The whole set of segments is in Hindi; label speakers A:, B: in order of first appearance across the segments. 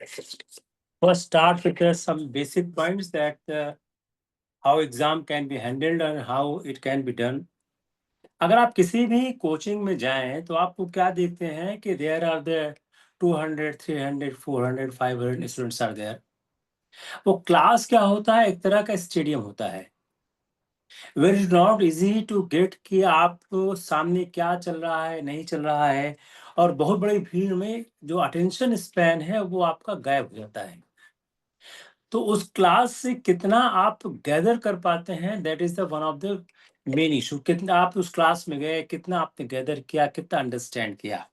A: First, start with some basic points that how exam can be handled and how it can be done. अगर आप किसी भी कोचिंग में जाएं तो आपको क्या देखते हैं कि there are the 200, 300, 400, 500 students are there. वो क्लास क्या होता है? एक तरह का स्टेडियम होता है. Where is not easy to get कि आप सामने क्या चल रहा है, नहीं चल रहा है, और बहुत बड़ी भीड़ में जो अटेंशन स्पैन है वो आपका गायब हो जाता है. तो उस क्लास से कितना आप गैदर कर पाते हैं, that is the one of the main issue. कितना आप उस क्लास में गए, कितना आपने गैदर किया, कितना अंडरस्टैंड किया.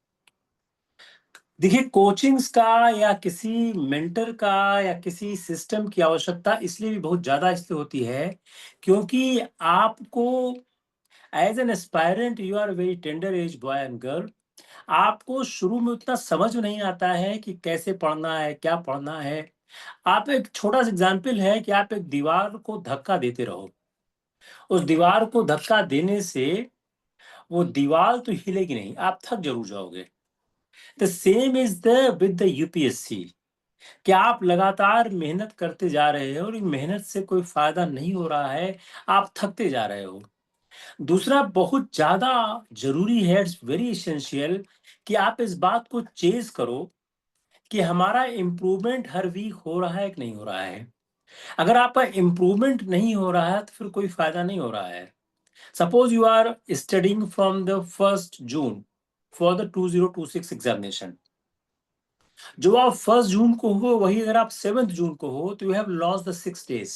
A: देखिए, कोचिंग्स का या किसी मेंटर का या किसी सिस्टम की आवश्यकता इसलिए भी बहुत ज्यादा इसलिए होती है क्योंकि आपको as an aspirant, you are very tender age boy and girl, आपको शुरू में उतना समझ नहीं आता है कि कैसे पढ़ना है, क्या पढ़ना है. आप एक छोटा सा एग्जाम्पल है कि आप एक दीवार को धक्का देते रहो. उस दीवार को धक्का देने से वो दीवार तो हिलेगी नहीं, आप थक जरूर जाओगे. The same is the with the UPSC. कि आप लगातार मेहनत करते जा रहे हो और मेहनत से कोई फायदा नहीं हो रहा है, आप थकते जा रहे हो. दूसरा बहुत ज्यादा जरूरी है, इट्स वेरी इसेंशियल, कि आप इस बात को चेज करो कि हमारा इम्प्रूवमेंट हर वीक हो रहा है कि नहीं हो रहा है. अगर आपका इम्प्रूवमेंट नहीं हो रहा है तो फिर कोई फायदा नहीं हो रहा है. Suppose you are studying from the 1 June for the 2026 examination. जो आप 1 जून को हो वही अगर आप 7 जून को हो तो you have lost the 6 days.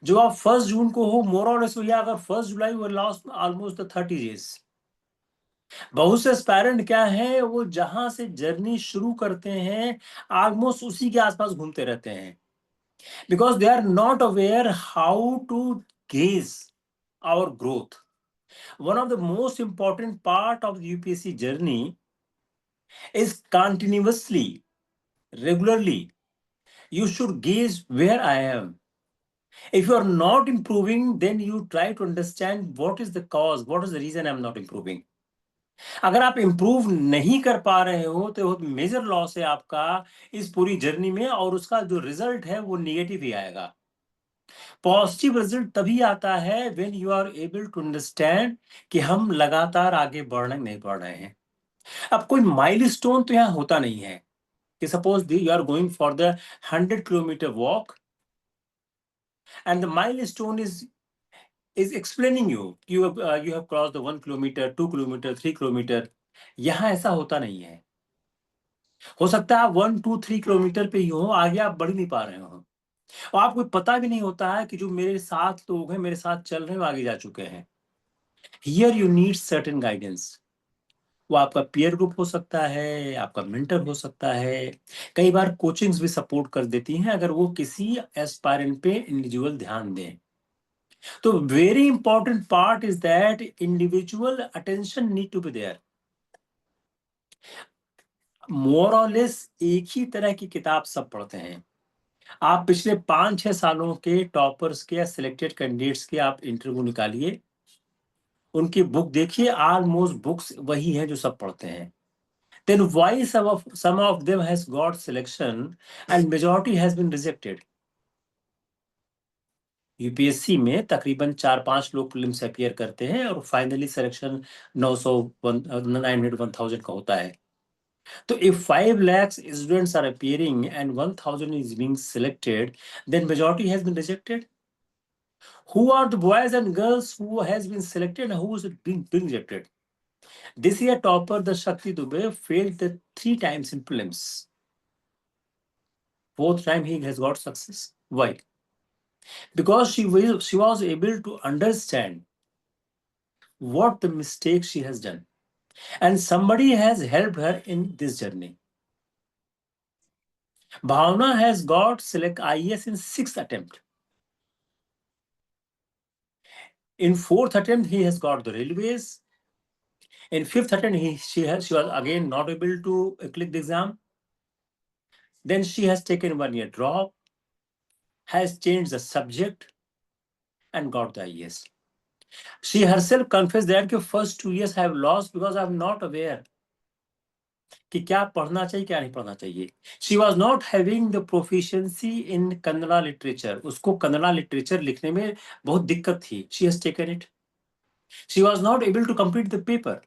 A: जो आप 1 जून को हो मोर और लेस वही अगर 1 जुलाई वो लॉस्ट ऑलमोस्ट द 30 days. बहुत से एस्पायरेंट क्या है, वो जहां से जर्नी शुरू करते हैं ऑलमोस्ट उसी के आसपास घूमते रहते हैं. Because they are not aware how to gauge our growth. One of the most important part of the UPSC journey is continuously, regularly, you should gauge where I am. If you are not improving, then you try to understand what is the cause, what is the reason I'm not improving. अगर आप इंप्रूव नहीं कर पा रहे हो तो बहुत मेजर लॉस है आपका इस पूरी जर्नी में, और उसका जो रिजल्ट है वो निगेटिव ही आएगा. पॉजिटिव रिजल्ट तभी आता है when you are able to understand कि हम लगातार आगे बढ़ रहे नहीं बढ़ रहे हैं. अब कोई माइलस्टोन तो यहाँ होता नहीं है कि suppose you are going for the 100 kilometre walk and the milestone is explaining you have cross the 1 kilometre, 2 kilometre, 3 kilometre. यहाँ ऐसा होता नहीं है. हो सकता है आप 1, 2, 3 किलोमीटर पे ही हो, आगे आप बढ़ नहीं पा रहे हो, और आपको पता भी नहीं होता है कि जो मेरे साथ लोग हैं, मेरे साथ चल रहे हैं, वो आगे जा चुके हैं. Here you need certain guidance. वो आपका पीयर ग्रुप हो सकता है, आपका मेंटर हो सकता है. कई बार कोचिंग्स भी सपोर्ट कर देती हैं अगर वो किसी एस्पायरेंट पे इंडिविजुअल ध्यान दें. तो very important part is that individual attention need to be there. More or less एक ही तरह की किताब सब पढ़ते हैं. आप पिछले 5-6 सालों के टॉपर्स के या सिलेक्टेड कैंडिडेट्स के आप इंटरव्यू निकालिए, उनकी बुक देखिए, ऑलमोस्ट बुक्स वही हैं जो सब पढ़ते हैं. Then why some of them has got selection and majority has been rejected? UPSC में तकरीबन 4-5 लोग प्रीलिम्स अपीयर करते हैं और फाइनली सिलेक्शन 900, 900, 1000 का होता है. तो if 5 lakhs students are appearing and 1000 is being selected, then majority has been rejected. Who are the boys and girls who has been selected and who is being rejected? This year topper, the Shakti Dubey, failed the 3 times in prelims. Fourth time he has got success. Why? Because she was able to understand what the mistake she has done, and somebody has helped her in this journey. Bhavna has got select IAS in 6th attempt. In 4th attempt, he has got the railways. In 5th attempt, she was again not able to click the exam. Then she has taken 1 year drop, has changed the subject, and got the IAS. She herself confessed that the first 2 years I have lost because I am not aware. कि क्या पढ़ना चाहिए क्या नहीं पढ़ना चाहिए। She was not having the proficiency in Kannada literature, उसको कन्नड़ा लिटरेचर लिखने में बहुत दिक्कत थी। She has taken it, she was not able to complete the paper.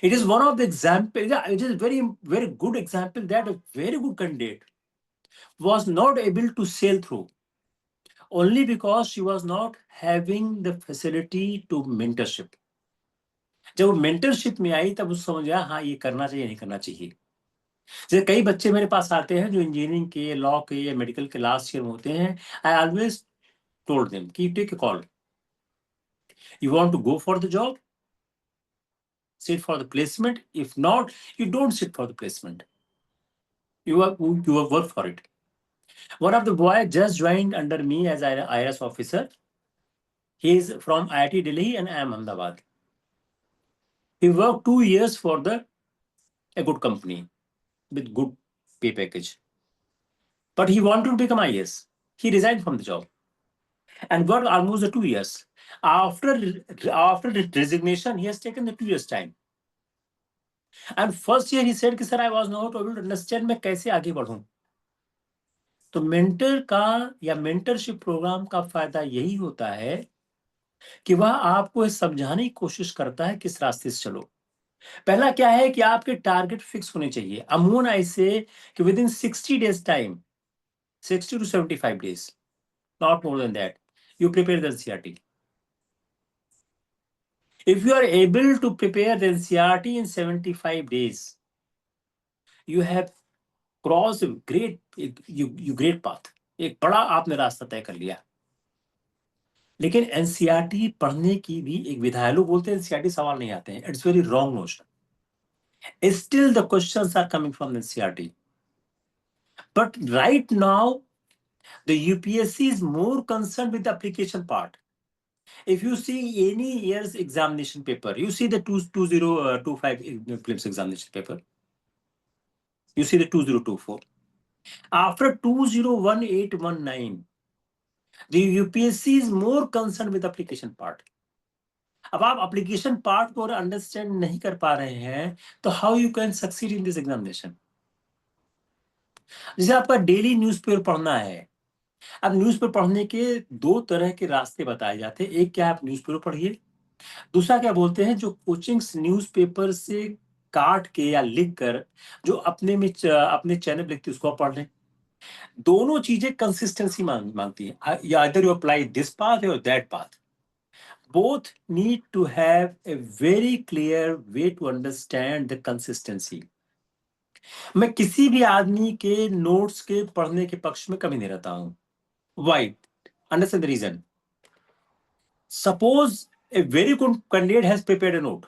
A: It is one of the example, yeah, it is very, very good example that a very good candidate was not able to sail through only because she was not having the facility to mentorship. जब वो मेंटरशिप में आई तब उस समझ आया हाँ ये करना चाहिए नहीं करना चाहिए। जैसे कई बच्चे मेरे पास आते हैं जो इंजीनियरिंग के, लॉ के या मेडिकल के लास्ट ईयर में होते हैं। आई ऑलवेज टोल्ड देम कि take a call, you want to go for the job, sit for the placement. If not, you don't sit for the placement, you work for it. One of the boys just joined under me as an IRS officer. He is from IIT Delhi and I am Ahmedabad. He worked 2 years for a good company with good pay package. But he wanted to become IAS. He resigned from the job and worked almost 2 years. After the resignation, he has taken the 2 years time. And first year he said कि sir I was not able to understand मैं कैसे आगे बढ़ूं। तो मेंटर का या मेंटरशिप प्रोग्राम का फायदा यही होता है कि वह आपको समझाने की कोशिश करता है किस रास्ते से चलो। पहला क्या है कि आपके टारगेट फिक्स होने चाहिए। अमूमन ऐसे कि with in 60 days time, 60 to 75 days, not more than that, you prepare the NCERT. If you are able to prepare the NCERT in 75 days, you have crossed a great path. एक बड़ा आपने रास्ता तय कर लिया। लेकिन एनसीईआरटी पढ़ने की भी एक विधा है। लोग बोलते हैं एनसीईआरटी सवाल नहीं आते हैं। It's very wrong notion. Still the questions are coming from NCERT, but right now the UPSC is more concerned with the application part. If you see any year's examination paper, you see the 2025 prelims examination paper, you see the 2024. After 2018-19, the UPSC is more concerned with the application part. अब आप application part को understand नहीं कर पा रहे हैं तो how you can succeed in this examination? जैसे आपका डेली न्यूज़पेपर पढ़ना है। अब न्यूज़पेपर पढ़ने के दो तरह के रास्ते बताए जाते हैं। एक क्या आप न्यूज़पेपर पढ़िए, दूसरा क्या बोलते हैं जो कोचिंग्स न्यूज़पेपर से काट के या लिख कर जो अपने चैनल लिखते हैं उसको आप पढ़ लें। दोनों चीजें कंसिस्टेंसी मांगती है। Either you apply this path or that path. Both need to have a very clear way to understand the consistency. मैं किसी भी आदमी के नोट्स के पढ़ने के पक्ष में कभी नहीं रहता हूं। Why? Understand the reason. Suppose a very good candidate has prepared a note.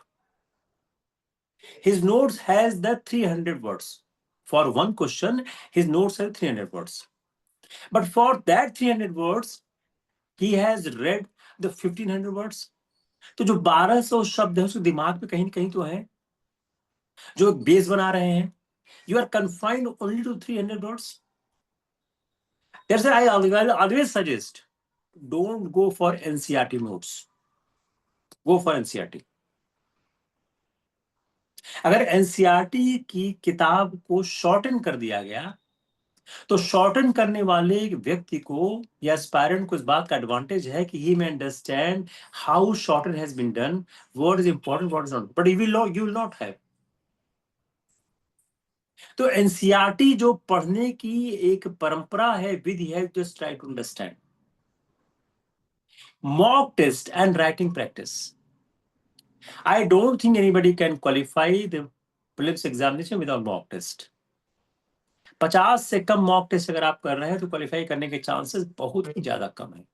A: His notes has the 300 words. For one question, his notes have 300 words. But for that 300 words, he has read the 1500 words. तो जो 1200 शब्द है उसके दिमाग में कहीं न कहीं तो है, जो बेस बना रहे हैं। You are confined only to 300 words. That's why I always suggest, don't go for NCERT notes. Go for NCERT. अगर एनसीईआरटी की किताब को शॉर्टन कर दिया गया तो शॉर्टन करने वाले व्यक्ति को या एस्पायरेंट को इस बात का एडवांटेज है कि he may understand how shorten has been done, what is important, what is not, but you will not have. तो एनसीईआरटी जो पढ़ने की एक परंपरा है, विधि है, just try to understand. Mock test and writing practice. I don't think anybody can qualify the prelims examination without mock test. 50 से कम मॉक टेस्ट अगर आप कर रहे हैं तो क्वालिफाई करने के चांसेस बहुत ही ज्यादा कम है।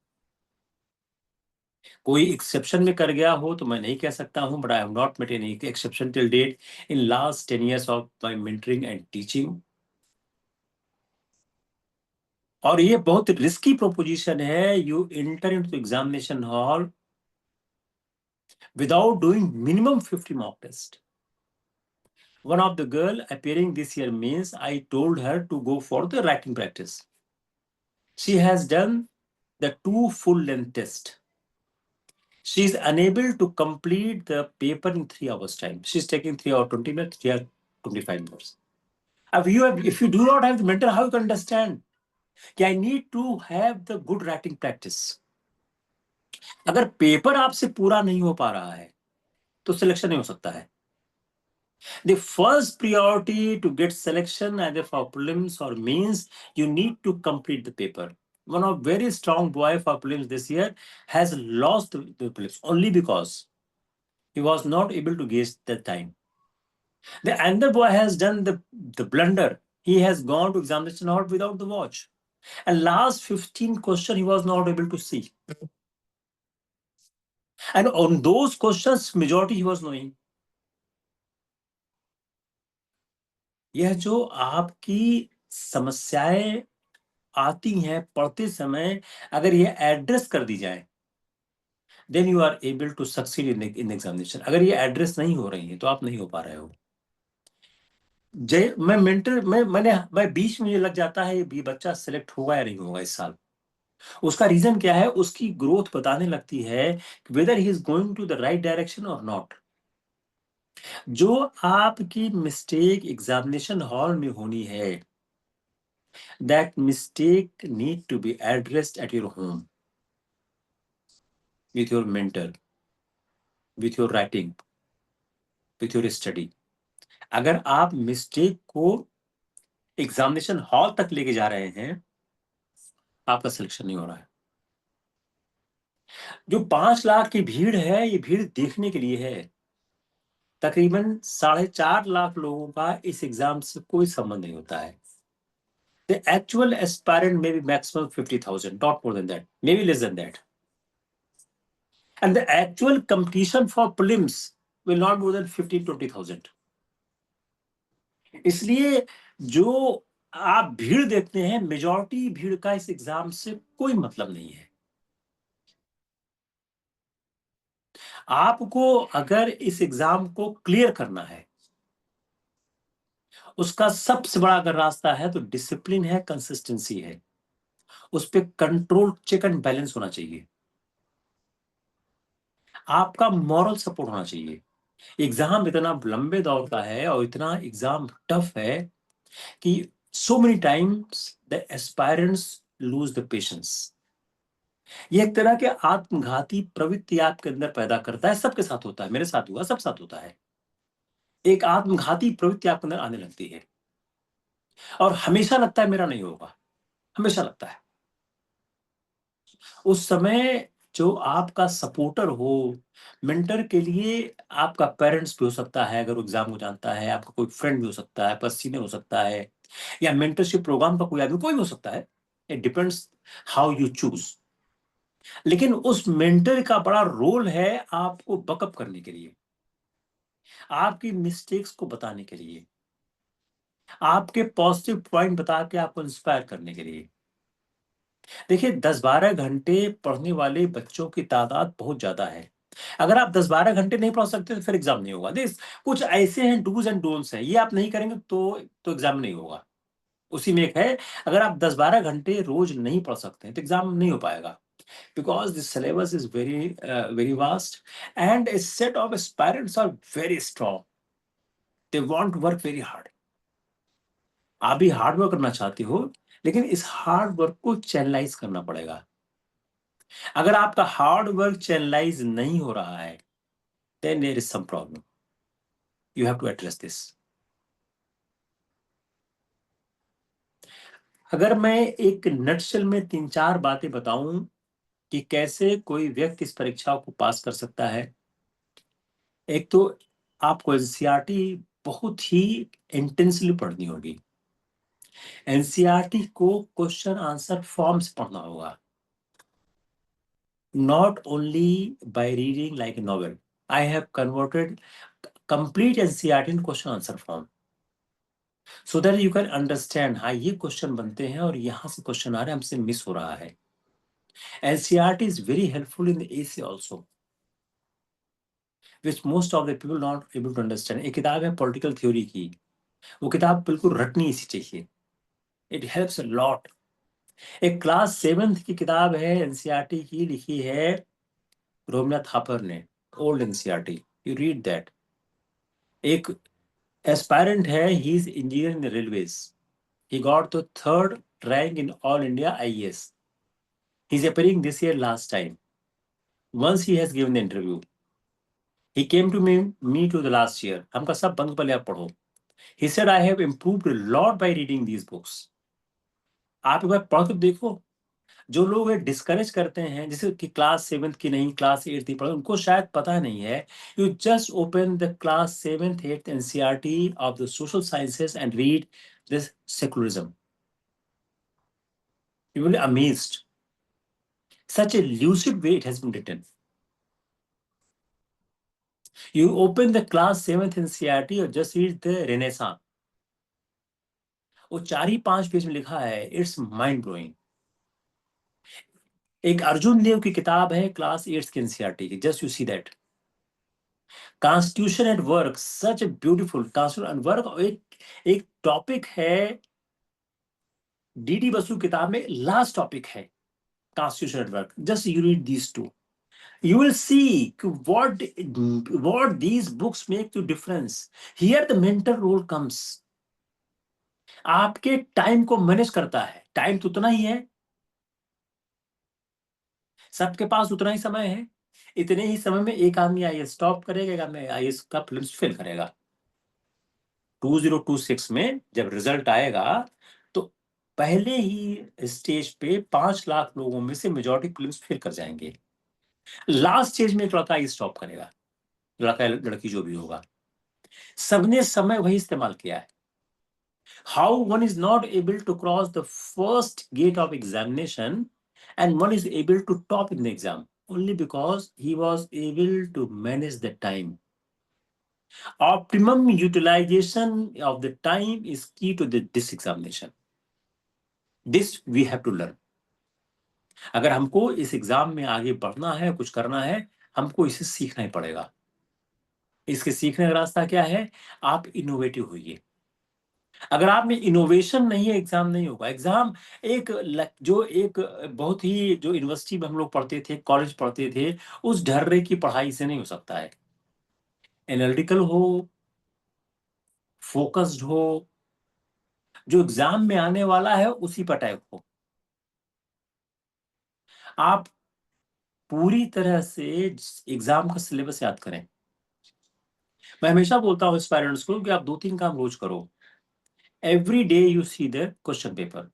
A: कोई एक्सेप्शन में कर गया हो तो मैं नहीं कह सकता हूं, but I have not met any exception till date in last 10 years of my mentoring and teaching. और ये बहुत रिस्की प्रोपोजिशन है। You enter into examination hall without doing minimum 50 mock test. One of the girl appearing this year means I told her to go for the writing practice. She has done the 2 full length tests. She is unable to complete the paper in 3 hours time. She's taking 3 hours 20 minutes, 3 hours 25 minutes. If you do not have the mentor, how you can understand? कि I need to have the good writing practice. अगर पेपर आपसे पूरा नहीं हो पा रहा है तो सिलेक्शन नहीं हो सकता है. The first priority to get selection either for prelims or means, you need to complete the paper. One of very strong boy for prelims this year has lost the prelims only because he was not able to gauge the time. The another boy has done the blunder. He has gone to examination hall without the watch. And last 15 questions he was not able to see. And on those questions, majority he was knowing. यह जो आपकी समस्याएं आती हैं पढ़ते समय, अगर ये एड्रेस कर दी जाए, then you are able to succeed in examination. अगर ये एड्रेस नहीं हो रही है तो आप नहीं हो पा रहे हो. मैं मेंटर मैं बीच में मुझे लग जाता है ये बच्चा सिलेक्ट होगा या नहीं होगा इस साल. उसका रीजन क्या है? उसकी ग्रोथ बताने लगती है whether he is going to the right direction और नॉट. जो आपकी मिस्टेक एग्जामिनेशन हॉल में होनी है, that mistake need to be addressed at your home with your mentor, with your writing, with your study. अगर आप मिस्टेक को एग्जामिनेशन हॉल तक लेके जा रहे हैं, आपका सिलेक्शन नहीं हो रहा है. जो 5 लाख की भीड़ है, ये भीड़ देखने के लिए है. तकरीबन 4.5 लाख लोगों का इस एग्जाम से कोई संबंध नहीं होता है. The actual aspirant may be maximum 50,000, not more than that, maybe less than that. And the actual competition for prelims will not more than 15-20,000. इसलिए जो आप भीड़ देखते हैं, मेजॉरिटी भीड़ का इस एग्जाम से कोई मतलब नहीं है. आपको अगर इस एग्जाम को क्लियर करना है, उसका सबसे बड़ा अगर रास्ता है तो डिसिप्लिन है, कंसिस्टेंसी है. उस पर कंट्रोल, चेक एंड बैलेंस होना चाहिए. आपका मॉरल सपोर्ट होना चाहिए. एग्जाम इतना लंबे दौर का है और इतना एग्जाम टफ है कि so many times the aspirants lose the patience. ये एक तरह के आत्मघाती प्रवृत्ति आपके अंदर पैदा करता है. सबके साथ होता है, मेरे साथ हुआ, सब साथ होता है. एक आत्मघाती प्रवृत्ति आपके अंदर आने लगती है और हमेशा लगता है मेरा नहीं होगा, हमेशा लगता है. उस समय जो आपका सपोर्टर हो, मेंटर के लिए आपका पेरेंट्स भी हो सकता है अगर वो एग्जाम को जानता है, आपका कोई फ्रेंड भी हो सकता है, आपका सीनियर हो सकता है, या मेंटरशिप प्रोग्राम का कोई आदमी, कोई भी हो सकता है. It depends how you choose. लेकिन उस मेंटर का बड़ा रोल है आपको बकअप करने के लिए, आपकी मिस्टेक्स को बताने के लिए, आपके पॉजिटिव पॉइंट बता के आपको इंस्पायर करने के लिए. देखिए 10-12 घंटे पढ़ने वाले बच्चों की तादाद बहुत ज्यादा है. अगर आप 10-12 घंटे नहीं पढ़ सकते तो फिर एग्जाम नहीं होगा. देख, कुछ ऐसे हैं डूज एंड डोंट्स हैं, ये आप नहीं करेंगे तो एग्जाम नहीं होगा. उसी में एक है, अगर आप 10-12 घंटे रोज नहीं पढ़ सकते हैं तो एग्जाम नहीं हो पाएगा. Because the syllabus is very vast and a set of aspirants are very strong. They want to work very hard. आप भी हार्ड वर्क करना चाहते हो, लेकिन इस हार्ड वर्क को चैनलाइज करना पड़ेगा. अगर आपका हार्ड वर्क चैनलाइज नहीं हो रहा है, then there is some problem. You have to address this. अगर मैं एक नटशेल में 3-4 बातें बताऊं कि कैसे कोई व्यक्ति इस परीक्षा को पास कर सकता है. एक तो आपको एनसीईआरटी बहुत ही इंटेंसली पढ़नी होगी. एनसीईआरटी को क्वेश्चन आंसर फॉर्म से पढ़ना होगा, not only by reading like a novel. I have converted complete NCERT in question answer form so that you can understand हाँ ये क्वेश्चन बनते हैं और यहाँ से क्वेश्चन आ रहे हैं, हमसे मिस हो रहा है. NCERT is very helpful in the AC also, which most of the people not able to understand. एक किताब है पॉलिटिकल थ्योरी की, वो किताब बिल्कुल रटनी इसी चाहिए. It helps a lot. एक क्लास 7th की किताब है एनसीईआरटी की, लिखी है रवीन्द्रनाथ थापर ने, old NCERT, you read that. एक एस्पायरेंट है, he is engineer in railways, he got the third rank in all India IES. He's appearing this year last time. Once he has given the interview, he came to me to the last year, हमका सब बंद पहले आप पढ़ो। He said I have improved a lot by reading these books. आप एक बार पढ़ के देखो। जो लोग डिस्करेज करते हैं, जैसे कि क्लास 7th की नहीं, क्लास 8th की पढ़ो, उनको शायद पता नहीं है। You just open the class 7th 8th NCERT of the social sciences and read this secularism, you will be amazed. Such a lucid way it has been written. You open the class 7th NCERT और just read the Renaissance. वो 4 ही 5 पेज में लिखा है, इट्स माइंड ब्लोइंग। एक अर्जुन देव की किताब है क्लास 8th की एनसीईआरटी की, just you see that. Constitution at work, such a beautiful constitution at work. एक टॉपिक है डीडी बसु किताब में, लास्ट टॉपिक है constitution at work. Just you read these two, you will see what these books make the difference. Here the mentor role comes. आपके टाइम को मैनेज करता है। टाइम तो उतना ही है, सबके पास उतना ही समय है। इतने ही समय में एक आदमी आईएएस टॉप करेगा, एक आदमी आईएएस का प्रीलिम्स फेल करेगा। 2026 में जब रिजल्ट आएगा तो पहले ही स्टेज पे 5 लाख लोगों में से मेजॉरिटी प्रीलिम्स फेल कर जाएंगे। लास्ट स्टेज में एक लड़का आईएएस टॉप करेगा, लड़का लड़की जो भी होगा। सबने समय वही इस्तेमाल किया है। How one is not able to cross the first gate of examination and one is able to top in the exam only because he was able to manage the time. Optimum utilization of the time is key to this examination. This we have to learn. अगर हमको इस एग्जाम में आगे बढ़ना है, कुछ करना है, हमको इसे सीखना ही पड़ेगा। इसके सीखने का रास्ता क्या है? आप इनोवेटिव होइए। अगर आप में इनोवेशन नहीं है, एग्जाम नहीं होगा। एग्जाम एक बहुत ही, जो यूनिवर्सिटी में हम लोग पढ़ते थे, कॉलेज पढ़ते थे, उस ढर्रे की पढ़ाई से नहीं हो सकता है। एनालिटिकल हो, फोकस्ड हो, जो एग्जाम में आने वाला है उसी पर टाइप हो। आप पूरी तरह से एग्जाम का सिलेबस याद करें। मैं हमेशा बोलता हूँ एस्पायरेंट्स को कि आप 2-3 काम रोज करो। Every day you see the question paper,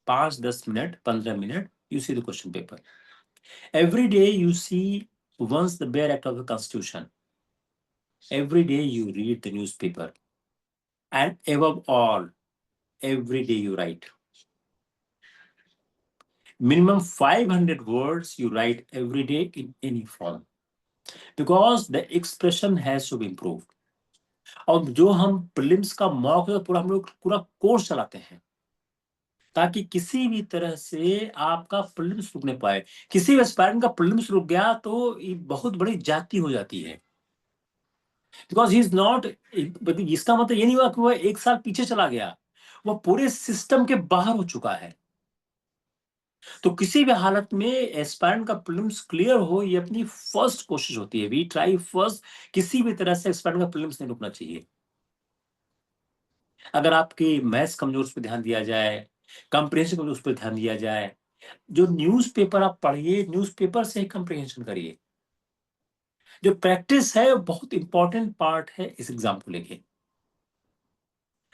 A: 5-10 minute, 15 minute you see the question paper. Every day you see once the bare act of the Constitution. Every day you read the newspaper. And above all, every day you write. Minimum 500 words you write every day in any form. Because the expression has to be improved. और जो हम प्रीलिम्स का मॉक है, पूरा हम लोग पूरा कोर्स चलाते हैं ताकि किसी भी तरह से आपका प्रीलिम्स रुक नहीं पाए। किसी एस्पायरेंट का प्रीलिम्स रुक गया तो ये बहुत बड़ी जाति हो जाती है। बिकॉज ही इज नॉट, इसका मतलब ये नहीं हुआ कि वह 1 साल पीछे चला गया, वह पूरे सिस्टम के बाहर हो चुका है। तो किसी भी हालत में एस्पायरेंट का प्रीलिम्स क्लियर हो, ये अपनी फर्स्ट कोशिश होती है। वी ट्राई फर्स्ट, किसी भी तरह से एस्पायरेंट का प्रीलिम्स नहीं रुकना चाहिए। अगर आपकी मैथ्स कमजोर, उस पर ध्यान दिया जाए, कंप्रिहेंशन कमजोर, उस पर ध्यान दिया जाए। जो न्यूज़पेपर आप पढ़िए, न्यूज़पेपर से ही कंप्रिहेंशन करिए। जो प्रैक्टिस है बहुत इंपॉर्टेंट पार्ट है इस एग्जाम को लेके।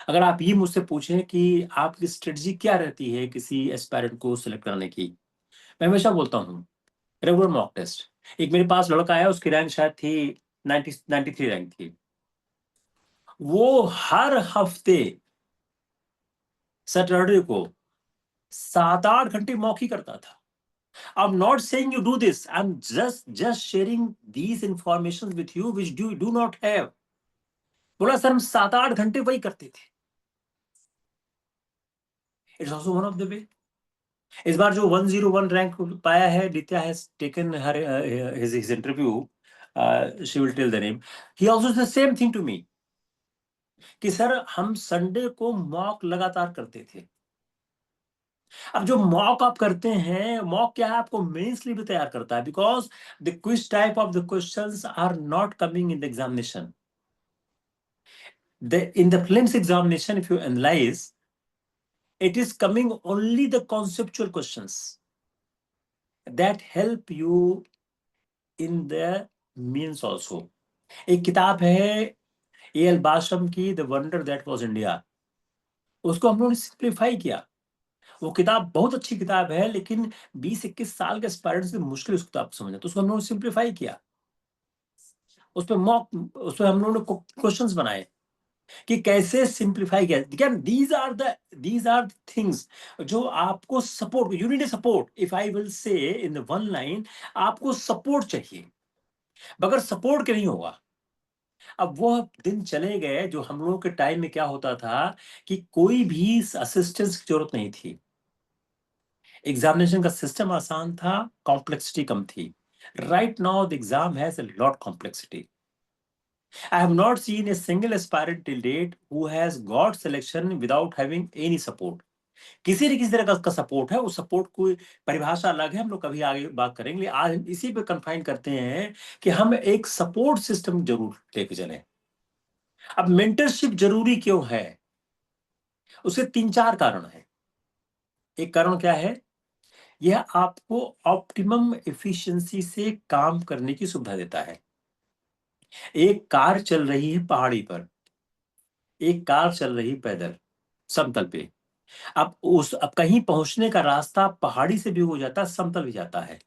A: अगर आप ये मुझसे पूछें कि आपकी स्ट्रेटजी क्या रहती है किसी एस्पायरेंट को सिलेक्ट करने की, मैं हमेशा बोलता हूँ रेगुलर मॉक टेस्ट। एक मेरे पास लड़का आया, उसकी रैंक शायद थी 93 रैंक थी। वो हर हफ्ते सैटरडे को 7-8 घंटे मॉक ही करता था। I'm not saying you do this. I'm just sharing these information with you which you do not have. बोला सर हम 7-8 घंटे वही करते थे। It's also one of the way. इस बार जो 101 रैंक पाया है, Nitya has taken her his interview, she will tell the name. He also the same thing to me कि सर हम संडे को मॉक लगातार करते थे। अब जो मॉक आप करते हैं, मॉक क्या है, आपको मेंस के लिए भी तैयार करता है, because the quiz type of the questions are not coming in the examination. In the prelims examination, if you analyze, it is coming only the conceptual questions that help you in the means also. एक किताब है ए एल बाशम की, the wonder that was India. उसको हम लोगों ने सिंप्लीफाई किया. वो किताब बहुत अच्छी किताब है, लेकिन 20-21 साल के एस्पायरेंट्स से मुश्किल उस किताब को समझना, तो उसको हम लोगों ने सिंप्लीफाई किया. उसमें मॉक, उसमें हम लोगों ने क्वेश्चंस बनाए कि कैसे सिंप्लीफाई किया. देखिए, दीज आर थिंग्स जो आपको support, you need a support. If I will say in the one line, आपको सपोर्ट चाहिए. बगैर सपोर्ट के नहीं होगा. अब वो दिन चले गए जो हम लोगों के टाइम में क्या होता था कि कोई भी असिस्टेंस की जरूरत नहीं थी. एग्जामिनेशन का सिस्टम आसान था, कॉम्प्लेक्सिटी कम थी. Right now the exam has a lot complexity. I have not seen a single aspirant till date who has got selection without having any support. किसी न किसी तरह का सपोर्ट है. उस सपोर्ट की परिभाषा अलग है, हम लोग कभी आगे बात करेंगे. आज हम इसी पे कन्फाइन करते हैं कि हम एक सपोर्ट सिस्टम जरूर लेके चलें. अब मेंटरशिप जरूरी क्यों है? उसके 3-4 कारण हैं. एक कारण क्या है? यह आपको ऑप्टिमम एफिशिएंसी से काम करने की सुविधा देता है. एक कार चल रही है पहाड़ी पर, एक कार चल रही पैदल समतल पे. अब कहीं पहुंचने का रास्ता पहाड़ी से भी हो जाता है, समतल भी जाता है.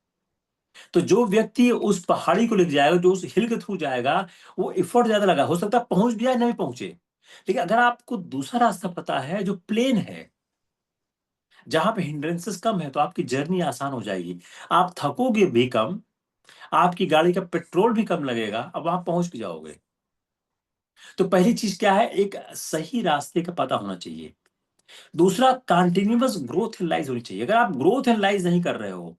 A: तो जो व्यक्ति उस पहाड़ी को लेकर जाएगा, जो उस हिल के थ्रू जाएगा, वो एफर्ट ज्यादा लगा, हो सकता है पहुंच भी जाए, नहीं पहुंचे. लेकिन अगर आपको दूसरा रास्ता पता है जो प्लेन है, जहां पे हिंड्रेंसेस कम है, तो आपकी जर्नी आसान हो जाएगी. आप थकोगे भी कम, आपकी गाड़ी का पेट्रोल भी कम लगेगा, अब आप पहुंच भी जाओगे. तो पहली चीज क्या है? एक सही रास्ते का पता होना चाहिए. दूसरा, कंटिन्यूअस ग्रोथ एनालाइज होनी चाहिए. अगर आप ग्रोथ एनालाइज नहीं कर रहे हो,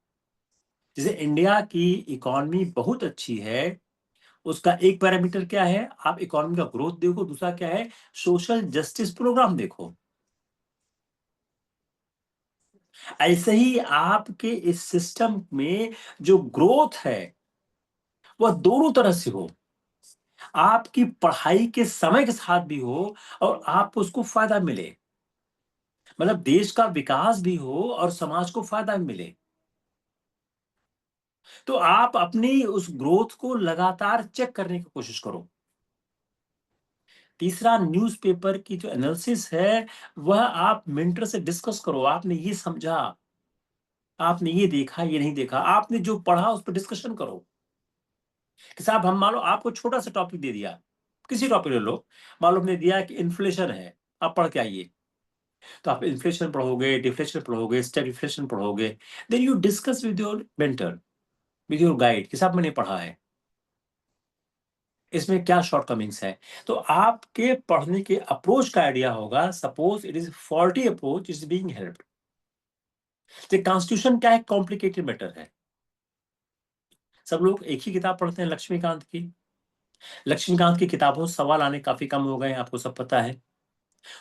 A: जैसे इंडिया की इकोनॉमी बहुत अच्छी है, उसका एक पैरामीटर क्या है? आप इकोनॉमी का ग्रोथ देखो. दूसरा क्या है? सोशल जस्टिस प्रोग्राम देखो. ऐसे ही आपके इस सिस्टम में जो ग्रोथ है, वह दोनों तरह से हो. आपकी पढ़ाई के समय के साथ भी हो और आपको उसको फायदा मिले. मतलब देश का विकास भी हो और समाज को फायदा मिले. तो आप अपनी उस ग्रोथ को लगातार चेक करने की कोशिश करो. तीसरा, न्यूज़पेपर की जो एनालिसिस है, वह आप मेंटर से डिस्कस करो. आपने ये समझा, आपने ये देखा, ये नहीं देखा, आपने जो पढ़ा उस पर डिस्कशन करो. कि साहब, हम मान लो आपको छोटा सा टॉपिक दे दिया, किसी टॉपिक ले लो. मान लो हमने दिया कि इन्फ्लेशन है, आप पढ़ के आइए. तो आप इन्फ्लेशन पढ़ोगे, डिफ्लेशन पढ़ोगे, स्टैग्फ्लेशन पढ़ोगे. Then you discuss with your mentor, with your guide, कि साहब मैंने पढ़ा है, इसमें क्या शॉर्टकमिंग्स है. तो आपके पढ़ने के अप्रोच का आइडिया होगा. Suppose it is faulty approach is being helped. तो कॉन्स्टिट्यूशन क्या है? कॉम्प्लिकेटेड मैटर है. सब लोग एक ही किताब पढ़ते हैं, लक्ष्मीकांत की. लक्ष्मीकांत की किताबों से सवाल आने काफी कम हो गए हैं, आपको सब पता है.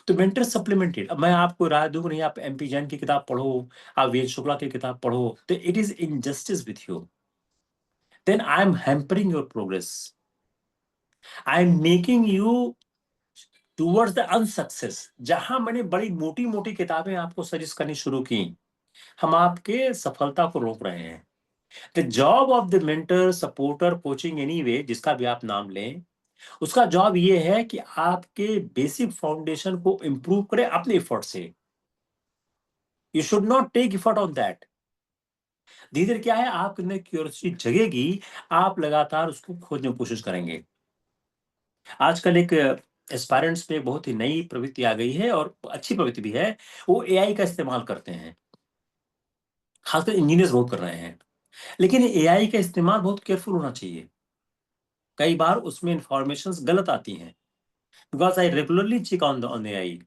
A: तो मेंटर सप्लीमेंटेड. अब मैं आपको राय दूं नहीं, आप एमपी जैन की किताब पढ़ो, आप वीर शुक्ला की किताब पढ़ो, तो it is injustice with you. Then I am hampering your progress. I am making you towards the unsuccess. जहां मैंने बड़ी मोटी मोटी किताबें आपको सजेस्ट करनी शुरू की, हम आपके सफलता को रोक रहे हैं. The job of the mentor, supporter, coaching, anyway, जिसका भी आप नाम लें, उसका जॉब ये है कि आपके बेसिक फाउंडेशन को इंप्रूव करे अपने एफर्ट से. You should not take effort on that. धीरे धीरे क्या है, आपके अंदर क्यूरियोसिटी जगेगी, आप लगातार उसको खोजने की कोशिश करेंगे. आजकल एक एस्पायरेंट्स में बहुत ही नई प्रवृत्ति आ गई है, और अच्छी प्रवृत्ति भी है. वो एआई का इस्तेमाल करते हैं. खासकर इंजीनियर्स बहुत कर रहे हैं. लेकिन एआई का इस्तेमाल बहुत केयरफुल होना चाहिए. कई बार उसमें इंफॉर्मेशन गलत आती हैं. Because I regularly check on AI.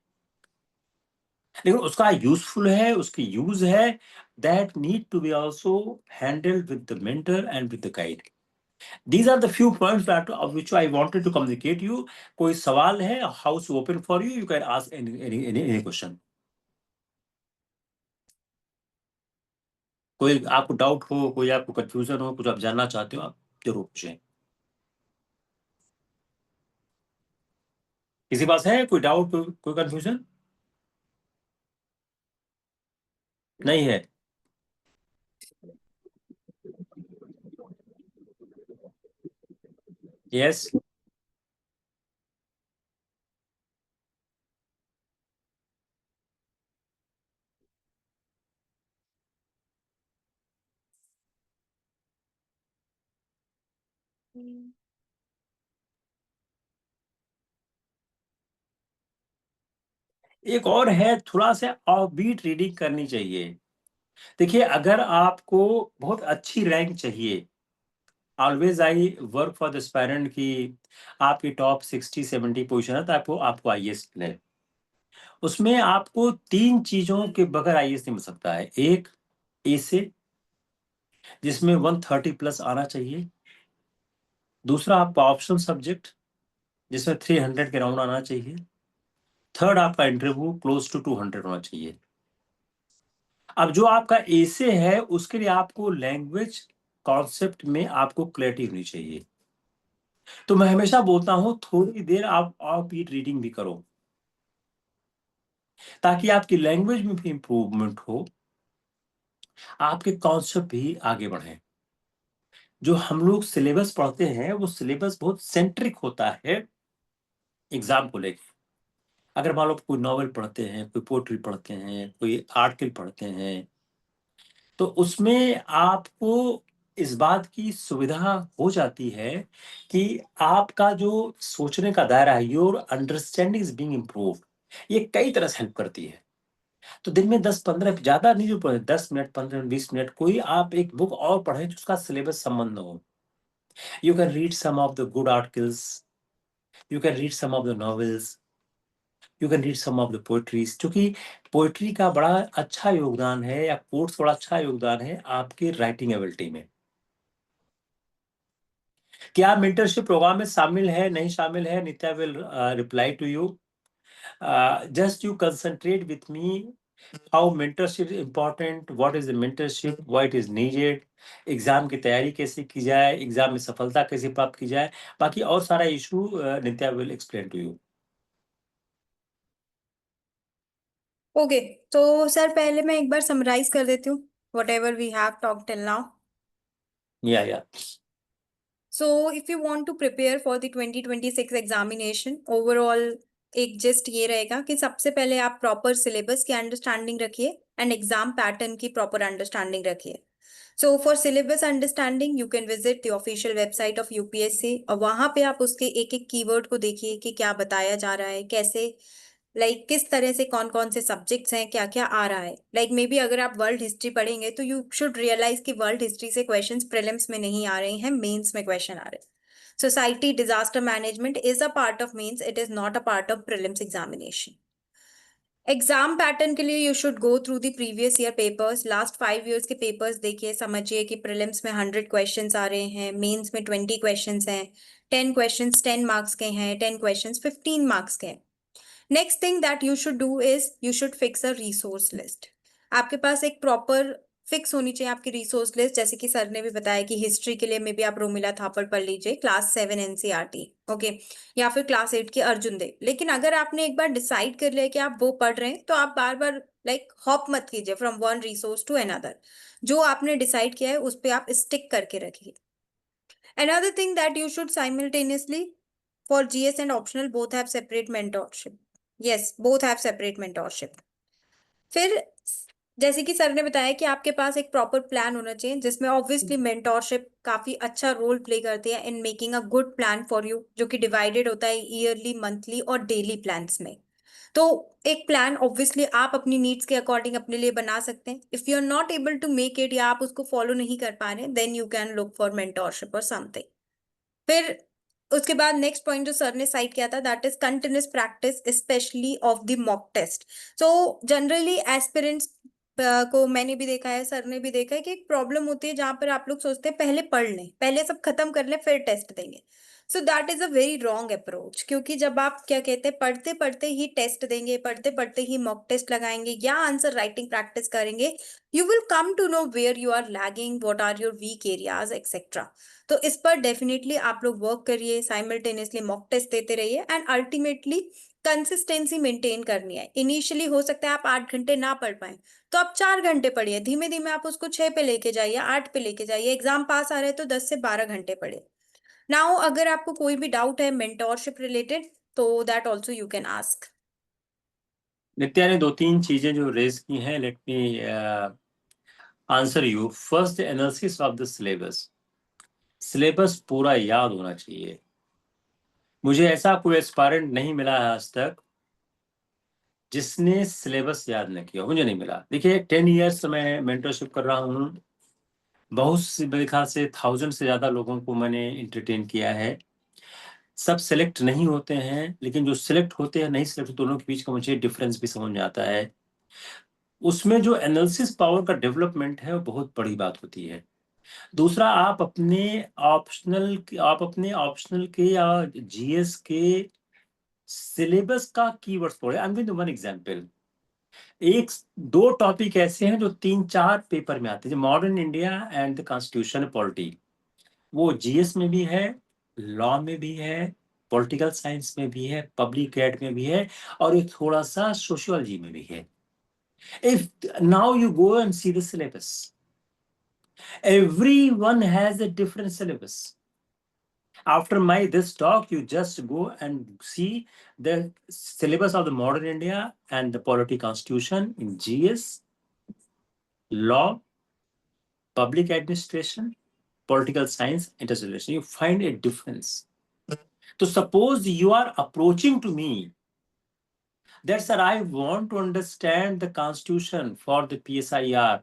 A: लेकिन उसका यूजफुल है, उसकी यूज है, that need to be also handled with the mentor and with the guide. These are the few points that of which I wanted to communicate you. कोई सवाल है? House open for you. You can ask any question. कोई आपको डाउट हो, कोई आपको कंफ्यूजन हो, कुछ आप जानना चाहते हो, आप जरूर पूछें। किसी पास है कोई डाउट, कोई कंफ्यूजन? नहीं है? यस। एक और है, थोड़ा सा ऑफबीट रीडिंग करनी चाहिए। देखिए, अगर आपको बहुत अच्छी रैंक चाहिए, always I work for the aspirant की आपकी टॉप 60-70 पोजीशन है, तो आपको आईएएस मिले। उसमें आपको 3 चीजों के बगैर आईएएस नहीं मिल सकता है। एक, ए से, जिसमें 130 प्लस आना चाहिए। दूसरा, आपका ऑप्शनल सब्जेक्ट, जिसमें 300 के राउंड आना चाहिए। थर्ड, आपका इंटरव्यू क्लोज टू 200 होना चाहिए। अब जो आपका एसे है, उसके लिए आपको लैंग्वेज कॉन्सेप्ट में आपको क्लैरिटी होनी चाहिए। तो मैं हमेशा बोलता हूं, थोड़ी देर आप ऑफ बीट रीडिंग भी करो, ताकि आपकी लैंग्वेज में भी इंप्रूवमेंट हो, आपके कॉन्सेप्ट भी आगे बढ़े। जो हम लोग सिलेबस पढ़ते हैं, वो सिलेबस बहुत सेंट्रिक होता है एग्जाम को लेकर। अगर मान लो कोई नॉवेल पढ़ते हैं, कोई पोएट्री पढ़ते हैं, कोई आर्टिकल पढ़ते हैं, तो उसमें आपको इस बात की सुविधा हो जाती है कि आपका जो सोचने का दायरा है, your understanding is being improve, ये कई तरह से हेल्प करती है। तो दिन में 10-15, ज्यादा नहीं जो पढ़े, 10 मिनट, 15 20 मिनट, कोई आप एक बुक और पढ़ें जिसका सिलेबस संबंध हो। You can read some of the good articles, you can read some of the novels, you can read some of the poetries, क्योंकि पोएट्री का बड़ा अच्छा योगदान है, या कोट्स बड़ा अच्छा योगदान है आपके राइटिंग एबिलिटी में। क्या आप मेंटरशिप प्रोग्राम में शामिल है, नहीं शामिल है? Nitya will reply to you. Just you concentrate with me, how mentorship is important, what is the mentorship, why it is needed, exam की तैयारी कैसे की जाए, एग्जाम में सफलता कैसे प्राप्त की जाए, बाकी और सारा issue Nitya will explain to you.
B: Okay, तो सर पहले मैं एक बार समराइज कर देती हूँ whatever we have talk till now.
A: या
B: so if you want to prepare for the 2026 examination, overall एक जिस्ट ये रहेगा कि सबसे पहले आप प्रॉपर सिलेबस की अंडरस्टैंडिंग रखिए एंड एग्जाम पैटर्न की प्रॉपर अंडरस्टैंडिंग रखिए। So for syllabus understanding you can visit the official website of UPSC, और वहां पे आप उसके एक एक कीवर्ड को देखिए कि क्या बताया जा रहा है, कैसे किस तरह से कौन कौन से सब्जेक्ट्स हैं, क्या क्या आ रहा है। मे बी अगर आप वर्ल्ड हिस्ट्री पढ़ेंगे तो यू शुड रियलाइज कि वर्ल्ड हिस्ट्री से क्वेश्चंस प्रीलिम्स में नहीं आ रहे हैं, मेंस में क्वेश्चन आ रहे हैं। Society disaster management is a part of mains, it is not a part of prelims examination. Exam pattern के लिए you should go through the previous year papers, last 5 years के पेपर्स देखिए, समझिए कि प्रीलिम्स में 100 क्वेश्चंस आ रहे हैं, मेंस में 20 क्वेश्चंस हैं, 10 क्वेश्चंस 10 मार्क्स के हैं, 10 क्वेश्चंस 15 मार्क्स के हैं। Next thing that you should do is you should fix a resource list. आपके पास एक प्रॉपर फिक्स होनी चाहिए आपकी रिसोर्स लिस्ट। जैसे कि सर ने भी बताया कि हिस्ट्री के लिए मे बी आप रोमिला थापड़ पढ़ लीजिए, क्लास 7 एनसीईआरटी, ओके, या फिर क्लास 8 की अर्जुन देव। लेकिन अगर आपने एक बार डिसाइड कर लिया कि आप वो पढ़ रहे हैं, तो आप बार बार हॉप मत कीजिए from one resource to another. जो आपने डिसाइड किया है उस पर आप स्टिक करके रखिए। Another thing that you should simultaneously, for GS and optional both have separate mentorship. Yes, both have separate mentorship. फिर जैसे कि सर ने बताया कि आपके पास एक प्रॉपर प्लान होना चाहिए, जिसमें ऑब्वियसली मेंटोरशिप काफी अच्छा रोल प्ले करती है in making a good plan for you, जो कि डिवाइडेड होता है ईयरली, मंथली और डेली प्लान्स में। तो एक प्लान ऑब्वियसली आप अपनी नीड्स के अकॉर्डिंग अपने लिए बना सकते हैं। If you are not able to make it, या आप उसको फॉलो नहीं कर पा रहे, then you can look for mentorship और समथिंग। फिर उसके बाद नेक्स्ट पॉइंट जो सर ने साइड किया था, that is continuous practice specially of the mock test. So generally aspirants को मैंने भी देखा है, सर ने भी देखा है कि एक प्रॉब्लम होती है जहां पर आप लोग सोचते हैं पहले पढ़ लें, पहले सब खत्म कर लें फिर टेस्ट देंगे। So that is a very wrong approach, क्योंकि जब आप क्या कहते हैं पढ़ते पढ़ते ही टेस्ट देंगे, पढ़ते पढ़ते ही मॉक टेस्ट लगाएंगे या आंसर राइटिंग प्रैक्टिस करेंगे, you will come to know where you are lagging, what are your weak areas etcetera. तो इस पर डेफिनेटली आप लोग वर्क करिए, साइमल्टेनियसली मॉक टेस्ट देते रहिए एंड अल्टीमेटली कंसिस्टेंसी मेंटेन करनी है। इनिशियली हो सकता है आप 8 घंटे ना पढ़ पाए, तो आप 4 घंटे पढ़िए, धीमे धीमे आप उसको 6 पे लेके जाइए, 8 पे लेके जाइए, एग्जाम पास आ रहे हैं तो 10 से 12 घंटे पढ़िए। नाउ अगर आपको कोई भी डाउट है मेंटोरशिप रिलेटेड, तो that also you can ask.
A: Nitya ने 2-3 चीजें जो रेज की हैं, let me answer you. First, analysis of the syllabus. Syllabus पूरा याद होना चाहिए। मुझे ऐसा कोई एस्पायरेंट नहीं मिला है आज तक जिसने सिलेबस याद न किया, मुझे नहीं मिला। देखिए 10 ईयर्स मैं मेंटरशिप कर रहा हूँ, बहुत से, मेरे ख्याल से 1000 से ज्यादा लोगों को मैंने इंटरटेन किया है। सब सेलेक्ट नहीं होते हैं, लेकिन जो सिलेक्ट होते हैं, नहीं सिलेक्ट, दोनों के बीच का मुझे डिफरेंस भी समझ में आता है। उसमें जो एनालिसिस पावर का डेवलपमेंट है वो बहुत बड़ी बात होती है। दूसरा, आप अपने ऑप्शनल के या जीएस के सिलेबस का कीवर्ड्स पढ़े। I am giving one example. एक दो टॉपिक ऐसे हैं जो 3-4 पेपर में आते हैं, modern India and the constitution polity. वो जीएस में भी है, लॉ में भी है, पॉलिटिकल साइंस में भी है, पब्लिक एड में भी है, और एक थोड़ा सा सोशियोलॉजी में भी है। If now you go and see the syllabus, everyone has a different syllabus. After my this talk, you just go and see the syllabus of the modern India and the polity constitution in GS, law, public administration, political science, international relations. You find a difference. So suppose you are approaching to me that, sir, I want to understand the constitution for the PSIR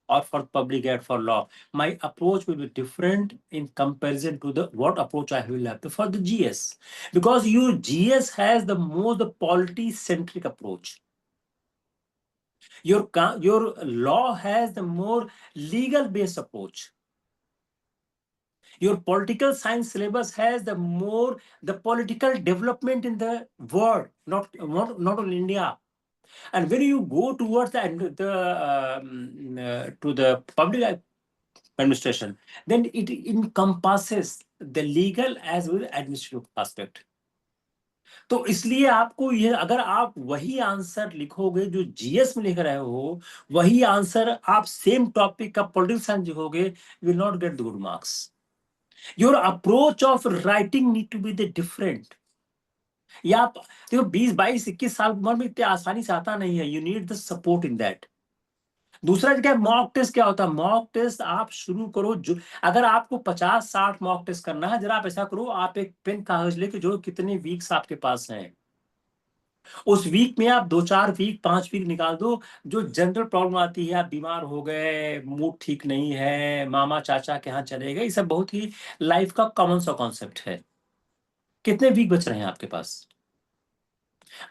A: or for public ad for law. My approach will be different in comparison to the what approach I will have for the GS, because your GS has the most polity centric approach. Your law has the more legal based approach. Your political science syllabus has the more the political development in the world, not only India. And when you go towards to the public administration, then it encompasses the legal as well as administrative aspect. तो इसलिए आपको ये, अगर आप वही आंसर लिखोगे जो जीएस में लिख रहे हो, वही आंसर आप सेम टॉपिक का पॉलिटिकल साइंस लिखोगे, you will not get the good marks. Your approach of writing need to be the different. या आप देखो 20-22-21 साल उम्र में इतने आसानी से आता नहीं है, you need the support in that. दूसरा क्या, मॉक टेस्ट क्या होता है? मॉक टेस्ट आप शुरू करो, जो अगर आपको 50-60 मॉक टेस्ट करना है, जरा आप ऐसा करो, आप एक पेन कागज लेके जो कितने वीक्स आपके पास हैं, उस वीक में आप 2-4 वीक 5 वीक निकाल दो। जो जनरल प्रॉब्लम आती है, आप बीमार हो गए, मूड ठीक नहीं है, मामा चाचा के यहाँ चले गए, ये सब बहुत ही लाइफ का कॉमन सा कॉन्सेप्ट है। कितने वीक बच रहे हैं आपके पास?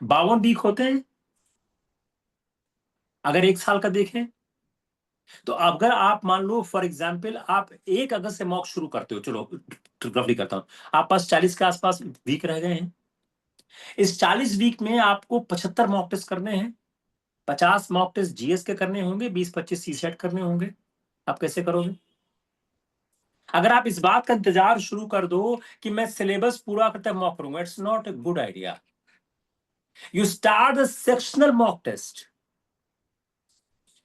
A: 52 वीक होते हैं अगर 1 साल का देखें। तो अगर आप मान लो फॉर एग्जाम्पल आप 1 अगस्त से मॉक शुरू करते हो, चलो रफली करता हूं, आप पास 40 के आसपास वीक रह गए हैं। इस 40 वीक में आपको 75 मॉक टेस्ट करने हैं। 50 मॉक टेस्ट जीएस के करने होंगे, 20-25 सीसेट करने होंगे। आप कैसे करोगे? अगर आप इस बात का इंतजार शुरू कर दो कि मैं सिलेबस पूरा करते मॉक करूंगा, it's not a good idea. You start the sectional mock test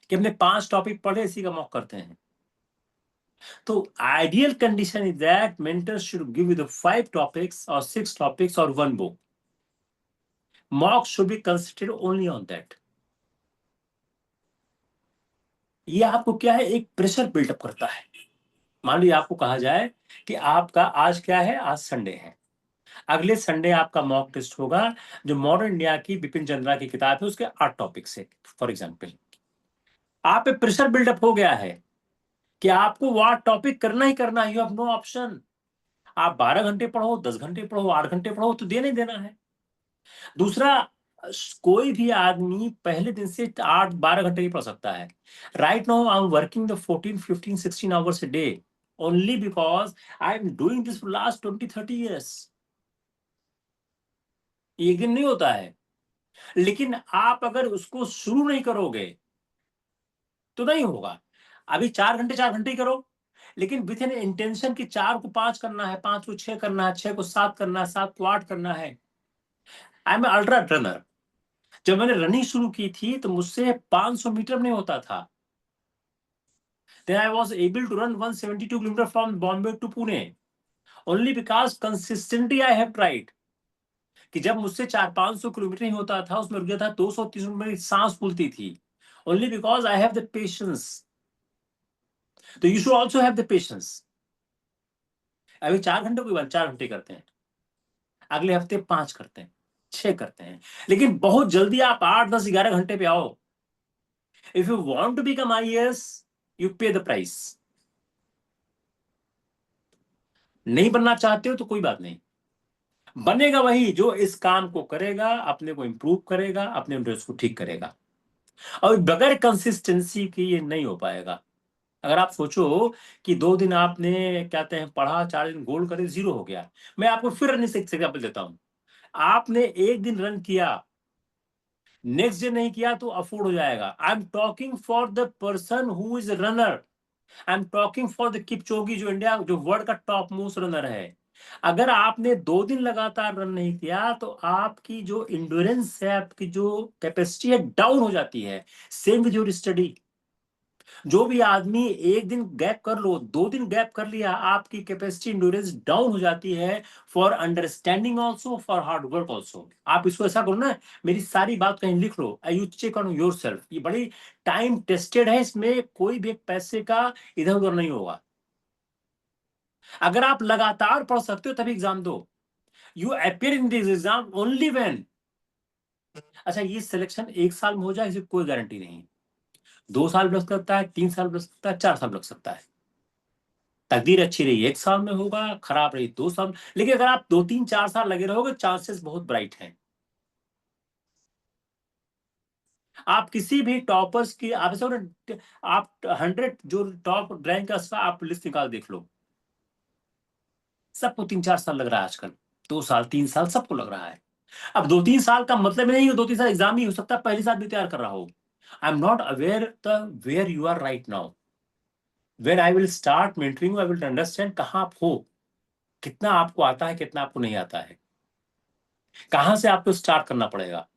A: कि हमने 5 टॉपिक पढ़े, इसी का मॉक करते हैं। तो ideal condition is that mentors should give you the 5 topics or 6 topics or 1 book. Mock should be considered only on that. ये आपको क्या है, एक प्रेशर बिल्डअप करता है। मान लीजिए आपको कहा जाए कि आपका आज क्या है, आज संडे है, अगले संडे आपका मॉक टेस्ट होगा जो मॉडर्न इंडिया की बिपिन चंद्रा की किताब है, उसके 8 टॉपिक से। फॉर एग्जाम्पल, आप पे प्रेशर बिल्डअप हो गया है कि आपको वो टॉपिक करना ही करना है, यू हैव नो ऑप्शन। आप 12 घंटे पढ़ो, 10 घंटे पढ़ो, 8 घंटे पढ़ो, तो देना ही देना है। दूसरा, कोई भी आदमी पहले दिन से 8-12 घंटे ही पढ़ सकता है। Right now I am working the 14, 15, 16 hours a day only because I'm doing this for last 20-30 years. एक दिन नहीं होता है, लेकिन आप अगर उसको शुरू नहीं करोगे तो नहीं होगा। अभी 4 घंटे ही करो, लेकिन विथ एन इंटेंशन कि 4 को 5 करना है, 5 को 6 करना है, 6 को 7 करना है, 7 को 8 करना है। I am ultra runner. जब मैंने रनिंग शुरू की थी तो मुझसे 500 मीटर नहीं होता था। Then I was able to run 172 kilometers from Bombay to Pune only because consistently I have tried. कि जब मुझसे 400-500 किलोमीटर ही होता था, उसमें रुक गया था 200-300 मिनट, मेरी सांस फूलती थी। Only because I have the patience. तो you should also have the patience. अभी 4 घंटे कोई बात, 4 घंटे करते हैं, अगले हफ्ते 5 करते हैं, 6 करते हैं, लेकिन बहुत जल्दी आप 8, 10, 11 घंटे पे आओ। If you want to become IAS, you pay the price. नहीं बनना चाहते हो तो कोई बात नहीं, बनेगा वही जो इस काम को करेगा, अपने को इंप्रूव करेगा, अपने इंटरेस्ट को ठीक करेगा। और बगैर कंसिस्टेंसी की ये नहीं हो पाएगा। अगर आप सोचो कि 2 दिन आपने क्या कहते हैं पढ़ा, 4 दिन गोल करे, 0 हो गया। मैं आपको फिर रनिंग से एग्जाम्पल देता हूं। आपने एक दिन रन किया, नेक्स्ट डे नहीं किया तो अफोर्ड हो जाएगा। I am talking for the person who is runner. I am talking for the Kipchoge, जो इंडिया, जो वर्ल्ड का टॉप मोस्ट रनर है। अगर आपने 2 दिन लगातार रन नहीं किया तो आपकी जो इंड्योरेंस है, आपकी जो कैपेसिटी है, डाउन हो जाती है। Same with your study. जो भी आदमी एक दिन गैप कर लो, 2 दिन गैप कर लिया, आपकी कैपेसिटी, इंड्योरेंस डाउन हो जाती है, for understanding also, for hard work also. आप इसको ऐसा करो ना, मेरी सारी बात कहीं लिख लो, you check on yourself. ये बड़ी टाइम टेस्टेड है, इसमें कोई भी पैसे का इधर उधर नहीं होगा। अगर आप लगातार पढ़ सकते हो तभी एग्जाम दो। You appear in this exam only when. अच्छा, ये सिलेक्शन 1 साल में हो जाए इसकी कोई गारंटी नहीं। 2 साल लग सकता है, 3 साल लग सकता है, 4 साल लग सकता है। तकदीर अच्छी रही 1 साल में होगा, खराब रही 2 साल, लेकिन अगर आप 2, 3, 4 साल लगे रहोगे, चांसेस बहुत ब्राइट हैं। आप किसी भी टॉपर्स की, आप आप 100 जो टॉप रैंक का आप लिस्ट निकाल देख लो, सबको 3-4 साल लग रहा है आजकल। 2 साल, 3 साल सबको लग रहा है। अब 2-3 साल का मतलब नहीं है 2-3 साल एग्जाम ही हो सकता है पहली साल भी तैयार कर रहा हो। I am not aware the where you are right now. Where I will start mentoring, I will understand कहां आप हो, कितना आपको आता है, कितना आपको नहीं आता है, कहां से आपको स्टार्ट करना पड़ेगा।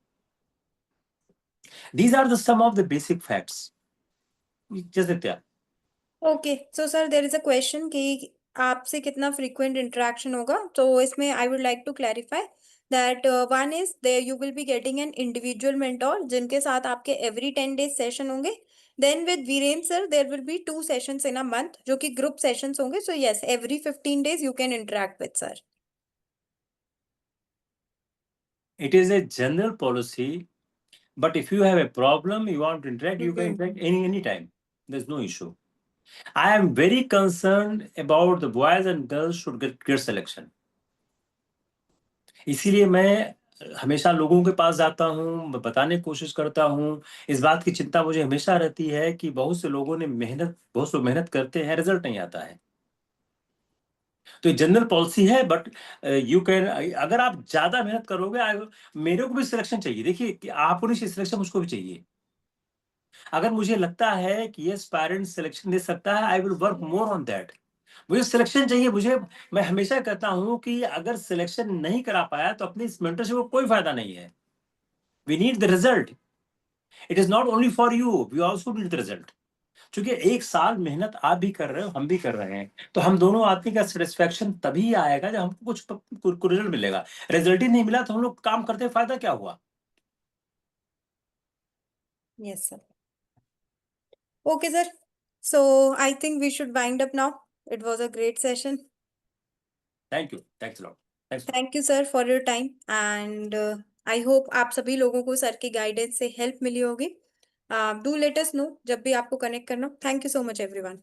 A: These are the some of the basic facts. Just Nitya.
B: Okay so sir there is a question कि आपसे कितना फ्रीक्वेंट इंटरेक्शन होगा, तो इसमें I would like to clarify that one is there you will be getting an individual mentor जिनके साथ आपके एवरी 10 डेज सेशन होंगे। Then with Virendra sir there will be 2 sessions in a month जो कि ग्रुप सेशंस होंगे। So yes, every 15 days you can interact with sir.
A: It is a general policy, but if you have a problem, you want to interact, you can interact any time. There's no issue. I am very concerned about the boys and girls should get selection. इसीलिए मैं हमेशा लोगों के पास जाता हूँ, बताने की कोशिश करता हूँ। इस बात की चिंता मुझे हमेशा रहती है कि बहुत से लोगों ने बहुत से लोग मेहनत करते हैं, रिजल्ट नहीं आता है। तो ये जनरल पॉलिसी है, बट यू कैन, अगर आप ज्यादा मेहनत करोगे, मेरे को भी सिलेक्शन चाहिए। देखिए कि आपको नहीं चाहिए सिलेक्शन, मुझको भी चाहिए। अगर मुझे लगता है कि ये पेरेंट्स सिलेक्शन दे सकता है, I will work more on that. मुझे सिलेक्शन चाहिए। मुझे, मैं हमेशा कहता हूं कि अगर सिलेक्शन नहीं करा पाया तो अपनी इस मेंटरशिप को कोई फायदा नहीं है। We need the result. It is not only for you, we also need the result. क्योंकि 1 साल मेहनत आप भी कर रहे हो, हम भी कर रहे हैं, तो हम दोनों आदमी का सेटिस्फेक्शन तभी आएगा जब हमको कुछ रिजल्ट मिलेगा। रिजल्ट ही नहीं मिला तो हम लोग काम करते फायदा क्या हुआ।
B: Yes sir. Okay sir, so I think we should wind up now. It was a great session.
A: Thank you, thanks lot, thanks.
B: Thank you sir for your time and I hope आप सभी लोगों को सर की गाइडेंस से हेल्प मिली होगी। डू लेट अस नो जब भी आपको कनेक्ट करना। Thank you so much everyone.